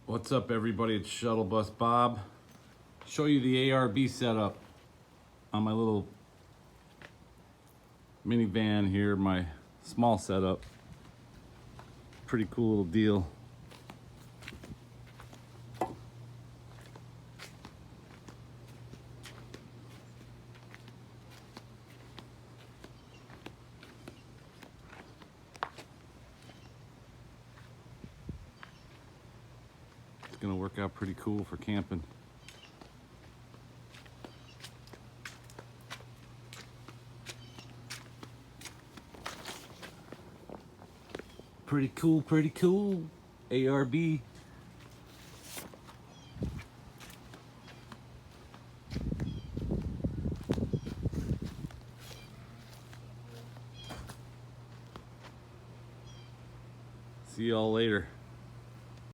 What's up, everybody? It's Shuttle Bus Bob. Show you the ARB setup on my little minivan here, my small setup. Pretty cool little deal. It's gonna work out pretty cool for camping. Pretty cool, pretty cool. ARB. See y'all later.